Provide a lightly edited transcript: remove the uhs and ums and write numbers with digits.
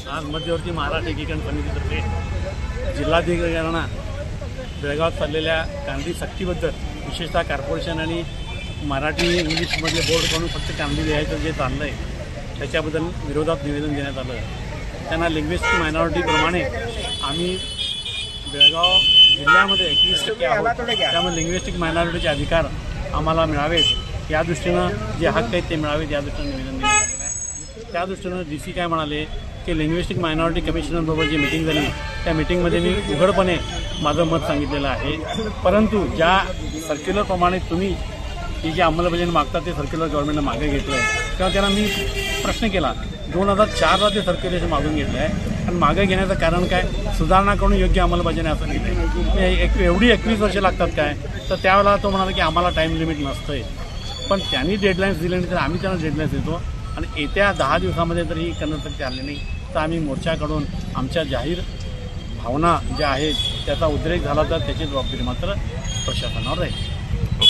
आज मध्यवर्ती महाराष्ट्र एकीकरण समितीतर्फे जिल्हाधिकाऱ्यांना बेळगावात चाललेल्या कांदी सक्तीबद्दल विशेषतः कॉर्पोरेशन आणि मराठी इंग्लिशमधले बोर्ड करून फक्त कांदी लिहायचं जे चाललं आहे त्याच्याबद्दल विरोधात निवेदन देण्यात आलं। त्यांना लिंग्विस्टिक मायनॉरिटीप्रमाणे आम्ही बेळगाव जिल्ह्यामध्ये 21% आहोत, त्यामुळे लिंग्विस्टिक मायनॉरिटीचे अधिकार आम्हाला मिळावेत या दृष्टीनं जे हक्क आहेत ते मिळावेत या दृष्टीनं निवेदन दिलं आहे। त्या दृष्टीनं DC काय म्हणाले की लिंग्विस्टिक मायनॉरिटी कमिशनरबरोबर जी मीटिंग झाली त्या मीटिंगमध्ये मी उघडपणे माझं मत सांगितलेलं आहे, परंतु ज्या सर्क्युलरप्रमाणे तुम्ही ही जी अंमलबजावणी मागतात ते सर्क्युलर गव्हर्नमेंटनं मागे घेतलं आहे तेव्हा त्यांना मी प्रश्न केला। 2004ला ते सर्क्युलेशन मागून घेतलं आहे आणि मागे घेण्याचं कारण काय, सुधारणा करून योग्य अंमलबजावणी असं लिहिलं एवढी 21 वर्ष लागतात काय, तर त्यावेळेला तो म्हणाला की आम्हाला टाईम लिमिट नसतं आहे, पण त्यांनी डेडलाईन्स दिले नाही तर आम्ही त्यांना डेडलाईन्स देतो आणि येत्या 10 दिवसामध्ये जर ही करण्यासाठी आले नाही तर आम्ही मोर्चाकडून आमच्या जाहीर भावना ज्या आहेत त्याचा उद्रेक झाला तर त्याची जबाबदारी मात्र प्रशासनावर राहील।